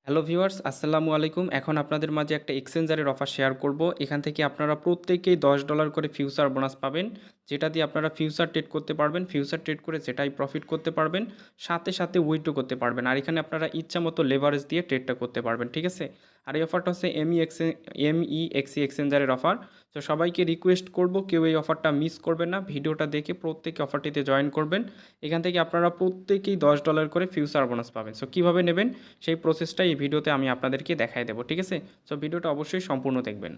Hello viewers, আসসালামু আলাইকুম। এখন আপনাদের মাঝে একটা এক্সচেঞ্জারের অফার শেয়ার করব। এখান থেকে আপনারা প্রত্যেকেই $10 করে ফিউচার বোনাস পাবেন, যেটা দিয়ে আপনারা ফিউচার ট্রেড করতে পারবেন। ফিউচার ট্রেড করে যেটাই প্রফিট করতে পারবেন, সাথে সাথে উইথড্র করতে পারবেন। আর এখানে আপনারা ইচ্ছামতো লেভারেজ দিয়ে ট্রেডটা করতে পারবেন, ঠিক আছে? আর এই অফারটা হচ্ছে এমইএক্সি এক্সচেঞ্জারের অফার। তো সবাইকে রিকোয়েস্ট করব, কেউ এই অফারটা মিস করবেন না। ভিডিওটা দেখে প্রত্যেকে অফারটিতে জয়েন করবেন। এখান থেকে আপনারা প্রত্যেকেই $10 করে ফিউচার বোনাস পাবেন। সো কীভাবে নেবেন সেই প্রসেসটা এই ভিডিওতে আমি আপনাদেরকে দেখাই দেবো, ঠিক আছে? সো ভিডিওটা অবশ্যই সম্পূর্ণ দেখবেন।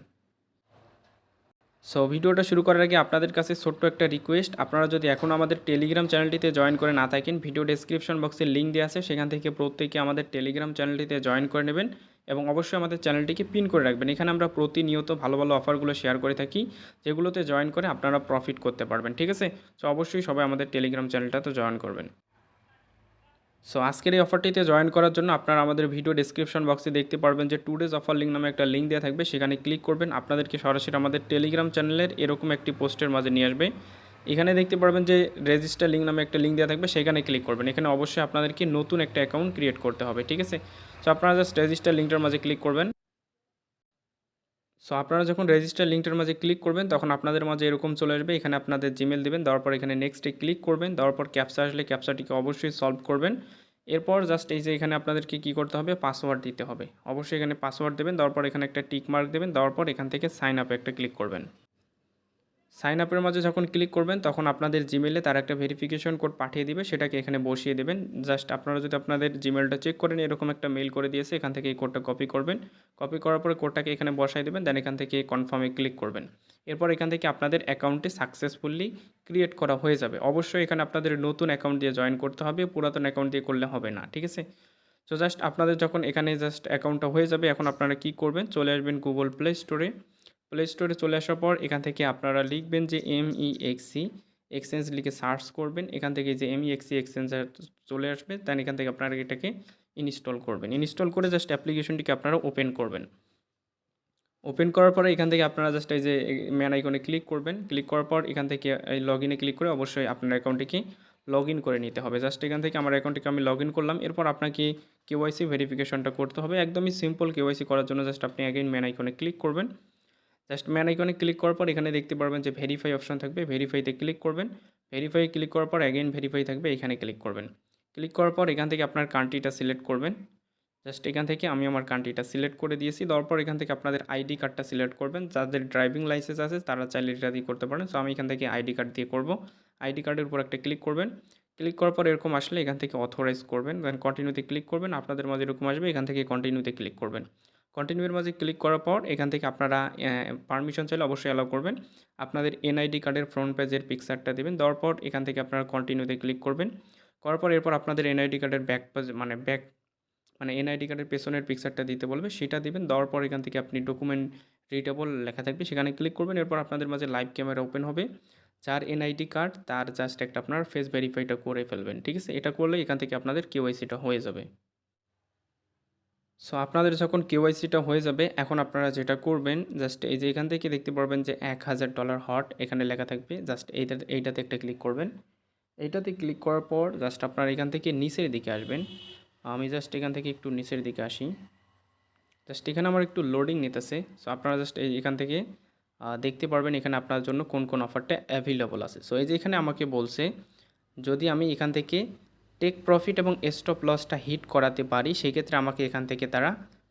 সো ভিডিওটা শুরু করার আগে আপনাদের কাছে ছোট্ট একটা রিকোয়েস্ট, আপনারা যদি এখনও আমাদের টেলিগ্রাম চ্যানেলটিতে জয়েন করে না থাকেন, ভিডিও ডেসক্রিপশন বক্সে লিঙ্ক দেওয়া আছে, সেখান থেকে প্রত্যেকে আমাদের টেলিগ্রাম চ্যানেলটিতে জয়েন করে নেবেন এবং অবশ্যই আমাদের চ্যানেলটিকে পিন করে রাখবেন। এখানে আমরা প্রতিনিয়ত ভালো ভালো অফারগুলো শেয়ার করে থাকি, যেগুলোতে জয়েন করে আপনারা প্রফিট করতে পারবেন, ঠিক আছে? সো অবশ্যই সবাই আমাদের টেলিগ্রাম চ্যানেলটাতে জয়েন করবেন। সো আজকের এই অফারটিতে জয়েন করার জন্য আপনারা আমাদের ভিডিও ডেসক্রিপশন বক্সে দেখতে পারবেন যে টুডেজ অফার লিঙ্ক নামে একটা লিঙ্ক দেওয়া থাকবে, সেখানে ক্লিক করবেন। আপনাদেরকে সরাসরি আমাদের টেলিগ্রাম চ্যানেলের এরকম একটি পোস্টের মাঝে নিয়ে আসবে। এখানে দেখতে পারবেন যে রেজিস্টার লিঙ্ক নামে একটা লিঙ্ক দেওয়া থাকবে, সেখানে ক্লিক করবেন। এখানে অবশ্যই আপনাদেরকে নতুন একটা অ্যাকাউন্ট ক্রিয়েট করতে হবে, ঠিক আছে? সো আপনারা জাস্ট রেজিস্টার লিঙ্কটার মাঝে ক্লিক করবেন। সো আপনারা যখন রেজিস্টার লিঙ্কটার মাঝে ক্লিক করবেন, তখন আপনাদের মাঝে এরকম চলে আসবে। এখানে আপনাদের জিমেল দেবেন, দেওয়ার পর এখানে নেক্সটে ক্লিক করবেন। দেওয়ার পর ক্যাপচা আসলে ক্যাপচাটিকে অবশ্যই সলভ করবেন। এরপর জাস্ট এই যে এখানে আপনাদেরকে কী করতে হবে, পাসওয়ার্ড দিতে হবে। অবশ্যই এখানে পাসওয়ার্ড দেবেন, দেওয়ার পর এখানে একটা টিক মার্ক দেবেন, দেওয়ার পর এখান থেকে সাইন আপে একটা ক্লিক করবেন। সাইন আপের মাঝে যখন ক্লিক করবেন, তখন আপনাদের জিমেলে তার একটা ভেরিফিকেশন কোড পাঠিয়ে দিবে, সেটাকে এখানে বসিয়ে দেবেন। জাস্ট আপনারা যদি আপনাদের জিমেলটা চেক করেন, এরকম একটা মেল করে দিয়েছে, এখান থেকে এই কোডটা কপি করবেন। কপি করার পরে কোডটাকে এখানে বসাই দেবেন, দেন এখান থেকে কনফার্মে ক্লিক করবেন। এরপর এখান থেকে আপনাদের অ্যাকাউন্টটি সাকসেসফুলি ক্রিয়েট করা হয়ে যাবে। অবশ্যই এখানে আপনাদের নতুন অ্যাকাউন্ট দিয়ে জয়েন করতে হবে, পুরাতন অ্যাকাউন্ট দিয়ে করলে হবে না, ঠিক আছে? সো জাস্ট আপনাদের যখন এখানে জাস্ট অ্যাকাউন্টটা হয়ে যাবে, এখন আপনারা কি করবেন, চলে আসবেন গুগল প্লে স্টোরে। প্লে স্টোরে চলে আসার পর এখান থেকে আপনারা লিখবেন যে এমইএক্সি এক্সচেঞ্জ লিখে সার্চ করবেন। এখান থেকে যে এমইএক্সি এক্সচেঞ্জার চলে আসবে, দেন এখান থেকে আপনারা এটাকে ইনস্টল করবেন। ইনস্টল করে জাস্ট অ্যাপ্লিকেশনটিকে আপনারা ওপেন করবেন। ওপেন করার পরে এখান থেকে আপনারা জাস্ট এই যে ম্যান আইকনে ক্লিক করবেন। ক্লিক করার পর এখান থেকে এই লগ ইনে ক্লিক করে অবশ্যই আপনার অ্যাকাউন্টটিকে লগ ইন করে নিতে হবে। জাস্ট এখান থেকে আমার অ্যাকাউন্টটিকে আমি লগ ইন করলাম। এরপর আপনাকে কেওয়াইসি ভেরিফিকেশনটা করতে হবে। একদমই সিম্পল। কেওয়াইসি করার জন্য জাস্ট আপনি অ্যাগেইন ম্যান আইকনে ক্লিক করবেন। জাস্ট ম্যান আইকনে ক্লিক করার পর এখানে দেখতে পারবেন যে ভেরিফাই অপশন থাকবে, ভেরিফাইতে ক্লিক করবেন। ভেরিফাই ক্লিক করার পর অ্যাগেইন ভেরিফাই থাকবে, এখানে ক্লিক করবেন। ক্লিক করার পর এখান থেকে আপনার কান্ট্রিটা সিলেক্ট করবেন। জাস্ট এখান থেকে আমি আমার কান্ট্রিটা সিলেক্ট করে দিয়েছি। দেওয়ার পর এখান থেকে আপনাদের আইডি কার্ডটা সিলেক্ট করবেন। যাদের ড্রাইভিং লাইসেন্স আছে তারা চাইলে এটা দিয়ে করতে পারেন। সো আমি এখান থেকে আইডি কার্ড দিয়ে করব। আইডি কার্ডের উপর একটা ক্লিক করবেন। ক্লিক করার পর এরকম আসলে এখান থেকে অথরাইজ করবেন, দেন কন্টিনিউতে ক্লিক করবেন। আপনাদের মাঝে এরকম আসবে, এখান থেকে কন্টিনিউতে ক্লিক করবেন। কন্টিনিউয়ের মাঝে ক্লিক করার পর এখান থেকে আপনারা পারমিশন চাইলে অবশ্যই অ্যালাউ করবেন। আপনাদের এনআইডি কার্ডের ফ্রন্ট পেজের পিকচারটা দেবেন। দেওয়ার পর এখান থেকে আপনারা কন্টিনিউতে ক্লিক করবেন। করার পর এরপর আপনাদের এনআইডি কার্ডের ব্যাক পেজ মানে এনআইডি কার্ডের পেছনের পিকচারটা দিতে বলবে, সেটা দিবেন। দেওয়ার পর এখান থেকে আপনি ডকুমেন্ট রিডেবল লেখা থাকবে, সেখানে ক্লিক করবেন। এরপর আপনাদের মাঝে লাইভ ক্যামেরা ওপেন হবে। যার এনআইডি কার্ড তার জাস্ট একটা আপনার ফেস ভেরিফাইটা করে ফেলবেন, ঠিক আছে? এটা করলে এখান থেকে আপনাদের কেওয়াইসিটা হয়ে যাবে। সো আপনাদের যখন কেওয়াইসিটা হয়ে যাবে, এখন আপনারা যেটা করবেন, জাস্ট এই যে এখান থেকে দেখতে পারবেন যে $1000 হট এখানে লেখা থাকবে, জাস্ট এইটাতে একটা ক্লিক করবেন। এইটাতে ক্লিক করার পর জাস্ট আপনারা এখান থেকে নিচের দিকে আসবেন। আমি জাস্ট এখান থেকে একটু নিচের দিকে আসি। জাস্ট এখানে আমার একটু লোডিং নিতেছে। সো আপনারা জাস্ট এখান থেকে দেখতে পারবেন এখানে আপনার জন্য কোন কোন অফারটা অ্যাভেলেবল আছে। সো এই যে এখানে আমাকে বলছে, যদি আমি এখান থেকে টেক প্রফিট এবং স্টপ লসটা হিট করাতে পারি, সেক্ষেত্রে আমাকে এখান থেকে তারা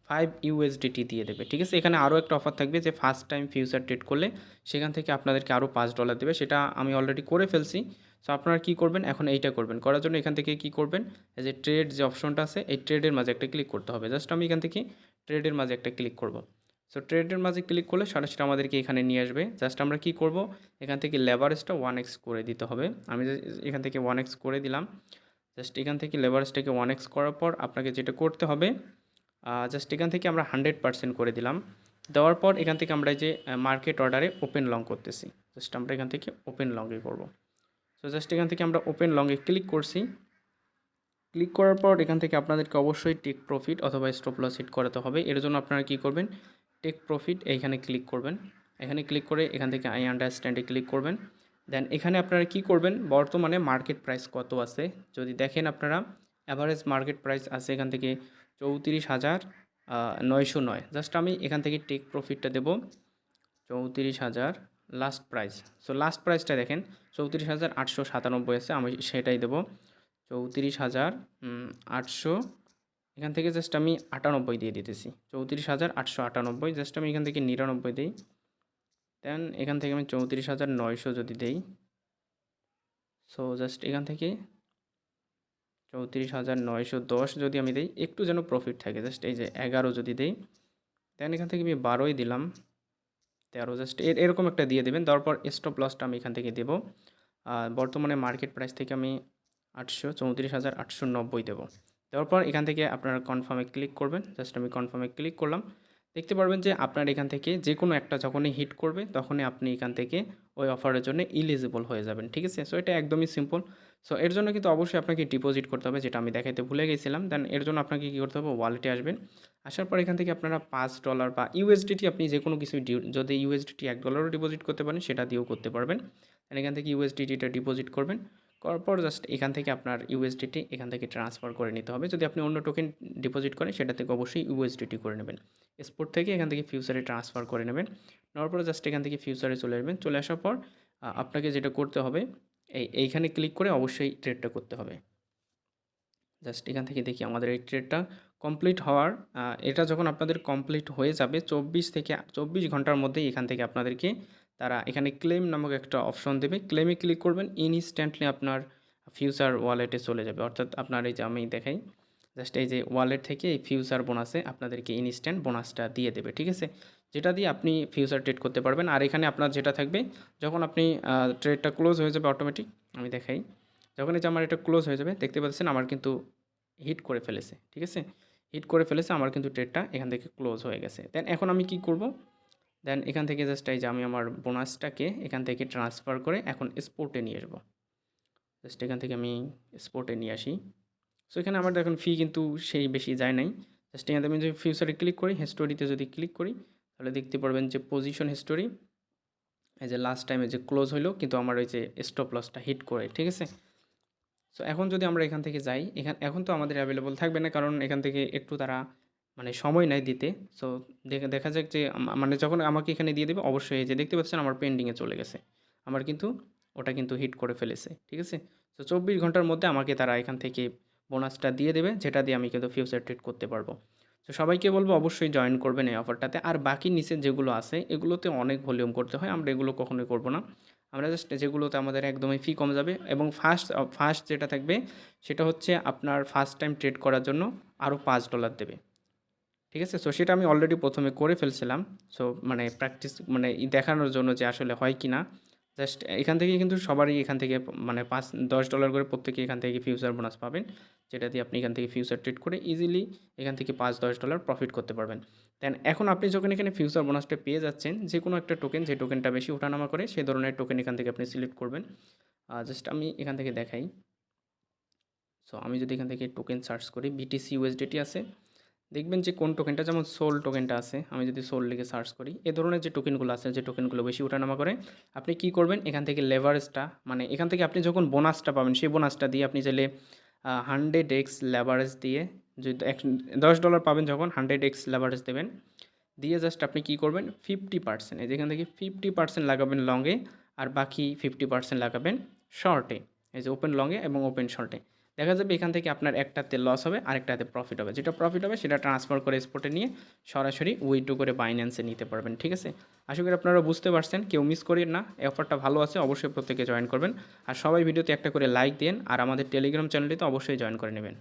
5 ইউএসডিটি দিয়ে দেবে, ঠিক আছে? এখানে আরও একটা অফার থাকবে যে ফার্স্ট টাইম ফিউচার ট্রেড করলে সেখান থেকে আপনাদেরকে আরও $5 দেবে, সেটা আমি অলরেডি করে ফেলছি। সো আপনারা কী করবেন, এখন এইটা করবেন। করার জন্য এখান থেকে কী করবেন, এই যে ট্রেড যে অপশনটা আছে, এই ট্রেডের মাঝে একটা ক্লিক করতে হবে। জাস্ট আমি এখান থেকে ট্রেডের মাঝে একটা ক্লিক করব। সো ট্রেডের মাঝে ক্লিক করলে সরাসরি আমাদেরকে এখানে নিয়ে আসবে। জাস্ট আমরা কি করব, এখান থেকে লেভারেজটা 1x করে দিতে হবে। আমি এখান থেকে 1x করে দিলাম। জাস্ট এখান থেকে লেভারেজটাকে 1x করার পর আপনাকে যেটা করতে হবে, জাস্ট এখান থেকে আমরা 100% করে দিলাম। দেওয়ার পর এখান থেকে আমরা যে মার্কেট অর্ডারে ওপেন লং করতেছি, জাস্ট আমরা এখান থেকে ওপেন লংয়ে করব। সো জাস্ট এখান থেকে আমরা ওপেন লংয়ে ক্লিক করছি। ক্লিক করার পর এখান থেকে আপনাদেরকে অবশ্যই টেক প্রফিট অথবা স্টপ লস হিট করাতে হবে। এর জন্য আপনারা কী করবেন, টেক প্রফিট এইখানে ক্লিক করবেন। এখানে ক্লিক করে এখান থেকে আই আন্ডারস্ট্যান্ডে ক্লিক করবেন। দেন এখানে আপনারা কি করবেন, বর্তমানে মার্কেট প্রাইস কত আছে যদি দেখেন, আপনারা অ্যাভারেজ মার্কেট প্রাইস আছে এখান থেকে 34,909। জাস্ট আমি এখান থেকে টেক প্রফিটটা দেবো 34,000 লাস্ট প্রাইস। সো লাস্ট প্রাইসটা দেখেন 34,897 আছে, আমি সেটাই দেবো 34,800। এখান থেকে জাস্ট আমি 98 দিয়ে দিতেছি, 34,898। জাস্ট আমি এখান থেকে 99 দিই, দেন এখান থেকে আমি 34,900 যদি দেই, সো জাস্ট এখান থেকে 34,910 যদি আমি দিই, একটু যেন প্রফিট থাকে, জাস্ট এই যে 11 যদি দিই, দেন এখান থেকে আমি 12ই দিলাম, 13, জাস্ট এরকম একটা দিয়ে দেবেন। তারপর স্টপ লসটা আমি এখান থেকে দেবো বর্তমানে মার্কেট প্রাইস থেকে আমি 34,890 দেবো। তারপর এখান থেকে আপনারা কনফার্মে ক্লিক করবেন। জাস্ট আমি কনফার্মে ক্লিক করলাম, দেখতে পারবেন যে আপনার এখান থেকে যে কোনো একটা যখনই হিট করবে তখনই আপনি এখান থেকে ওই অফারের জন্য এলিজিবল হয়ে যাবেন, ঠিক আছে। সো এটা একদমই সিম্পল। সো এর জন্য কিন্তু অবশ্যই আপনাকে ডিপোজিট করতে হবে, যেটা আমি দেখাইতে ভুলে গেছিলাম। দেন এর জন্য আপনাকে কী করতে হবে, ওয়ালেটে আসবেন। আসার পর এখান থেকে আপনারা $5 বা ইউএসডিটি, আপনি যে কোনো কিছু যদি ইউএসডিটি $1 ডিপোজিট করতে পারেন সেটা দিয়েও করতে পারবেন। দেন এখান থেকে ইউএসডিটিটা ডিপোজিট করবেন, করার পর জাস্ট এখান থেকে আপনার ইউএসডিটি এখান থেকে ট্রান্সফার করে নিতে হবে। যদি আপনি অন্য টোকেন ডিপোজিট করেন সেটা থেকে অবশ্যই ইউএসডিটি করে নেবেন। স্পট থেকে এখান থেকে ফিউচারে ট্রান্সফার করে নেবেন। নেওয়ার পর জাস্ট এখান থেকে ফিউচারে চলে আসবেন। চলে আসার পর আপনাকে যেটা করতে হবে, এইখানে ক্লিক করে অবশ্যই ট্রেডটা করতে হবে। জাস্ট এখান থেকে দেখি আমাদের এই ট্রেডটা কমপ্লিট হওয়ার, এটা যখন আপনাদের কমপ্লিট হয়ে যাবে 24 ঘন্টার মধ্যেই এখান থেকে আপনাদেরকে তারা এখানে ক্লেম নামক একটা অপশন দেবে। ক্লেমে ক্লিক করবেন, ইনস্ট্যান্টলি আপনার ফিউচার ওয়ালেটে চলে যাবে। অর্থাৎ আপনার এই যে আমি দেখাই, জাস্ট এই যে ওয়ালেট থেকে এই ফিউচার বোনাসে আপনাদেরকে ইনস্ট্যান্ট বোনাসটা দিয়ে দেবে, ঠিক আছে। যেটা দিয়ে আপনি ফিউচার ট্রেড করতে পারবেন। আর এখানে আপনার যেটা থাকবে, যখন আপনি ট্রেডটা ক্লোজ হয়ে যাবে অটোমেটিক, আমি দেখাই, যখন এই যে আমার এটা ক্লোজ হয়ে যাবে, দেখতে পাচ্ছেন আমার কিন্তু হিট করে ফেলেছে, ঠিক আছে। হিট করে ফেলেছে, আমার কিন্তু ট্রেডটা এখান থেকে ক্লোজ হয়ে গেছে। দেন এখন আমি কি করব, দেন এখান থেকে জাস্ট এই যে আমি আমার বোনাসটাকে এখান থেকে ট্রান্সফার করে এখন স্পোর্টে নিয়ে আসবো। জাস্ট এখান থেকে আমি স্পোর্টে নিয়ে আসি। সো এখানে আমার দেখুন ফি কিন্তু সেই বেশি যায় নাই। জাস্ট এখান থেকে আমি যদি ফিউচারে ক্লিক করি, হিস্টোরিতে যদি ক্লিক করি, তাহলে দেখতে পারবেন যে পজিশন হিস্টোরি, এই যে লাস্ট টাইমে যে ক্লোজ হইলো কিন্তু আমার ওই যে স্টপ লসটা হিট করে, ঠিক আছে। সো এখন যদি আমরা এখান থেকে যাই, এখন তো আমাদের অ্যাভেলেবল থাকবে না, কারণ এখান থেকে একটু তারা মানে সময় নেয় দিতে। সো দেখা যাক যে মানে যখন আমাকে এখানে দিয়ে দেবে, অবশ্যই এই যে দেখতে পাচ্ছেন আমার পেন্ডিংয়ে চলে গেছে, আমার কিন্তু ওটা কিন্তু হিট করে ফেলেছে, ঠিক আছে। তো 24 ঘন্টার মধ্যে আমাকে তারা এখান থেকে বোনাসটা দিয়ে দেবে, যেটা দিয়ে আমি কিন্তু ফিউচার ট্রেড করতে পারবো। তো সবাইকে বলবো অবশ্যই জয়েন করবেন এই অফারটাতে। আর বাকি নিচের যেগুলো আছে এগুলোতে অনেক ভলিউম করতে হয়, আমরা এগুলো কখনোই করবো না। আমরা জাস্ট যেগুলোতে আমাদের একদমই ফি কম যাবে, এবং ফার্স্ট যেটা থাকবে সেটা হচ্ছে আপনার ফার্স্ট টাইম ট্রেড করার জন্য আরও $5 দেবে, ঠিক আছে। সো সেটা আমি অলরেডি প্রথমে করে ফেলছিলাম। সো মানে প্র্যাকটিস মানে দেখানোর জন্য যে আসলে হয় কি না। জাস্ট এখান থেকে কিন্তু সবারই এখান থেকে মানে $10 করে প্রত্যেকে এখান থেকে ফিউচার বোনাস পাবেন, যেটা দিয়ে আপনি এখান থেকে ফিউচার ট্রেড করে ইজিলি এখান থেকে $5-10 প্রফিট করতে পারবেন। দেন এখন আপনি যখন এখানে ফিউচার বোনাসটা পেয়ে যাচ্ছেন, যে কোনো একটা টোকেন, যে টোকেনটা বেশি ওঠানামা করে সেই ধরনের টোকেন এখান থেকে আপনি সিলেক্ট করবেন। জাস্ট আমি এখান থেকে দেখাই। সো আমি যদি এখান থেকে টোকেন সার্চ করি, বিটিসি ইউএসডিটি আছে, দেখবেন যে কোন টোকেনটা, যেমন সোল টোকেনটা আছে, আমি যদি সোল লিখে সার্চ করি, এ ধরনের যে টোকেনগুলো আছে, যে টোকেনগুলো বেশি ওঠানামা করে, আপনি কি করবেন, এখান থেকে লেভারেজটা মানে এখান থেকে আপনি যখন বোনাসটা পাবেন সেই বোনাসটা দিয়ে আপনি চাইলে 100x লেভারেজ দিয়ে, যদি $10 পাবেন যখন 100x লেভারেজ দেবেন, দিয়ে জাস্ট আপনি কি করবেন 50%, এই যেখান থেকে 50% লাগাবেন লংয়ে, আর বাকি 50% লাগাবেন শর্টে, এই যে ওপেন লংয়ে এবং ওপেন শর্টে। দেখা যাবে এখান থেকে আপনার একটাতে লস হবে আর একটাতে প্রফিট হবে, যেটা প্রফিট হবে সেটা ট্রান্সফার করে স্পটে নিয়ে সরাসরি উইথড্র করে বাইন্যান্সে নিতে পারবেন, ঠিক আছে। আশা করি আপনারা বুঝতে পারছেন, কেউ মিস করেন না, এই অফারটা ভালো আছে, অবশ্যই প্রত্যেকে জয়েন করবেন। আর সবাই ভিডিওতে একটা করে লাইক দেন, আর আমাদের টেলিগ্রাম চ্যানেলটিতে অবশ্যই জয়েন করে নেবেন।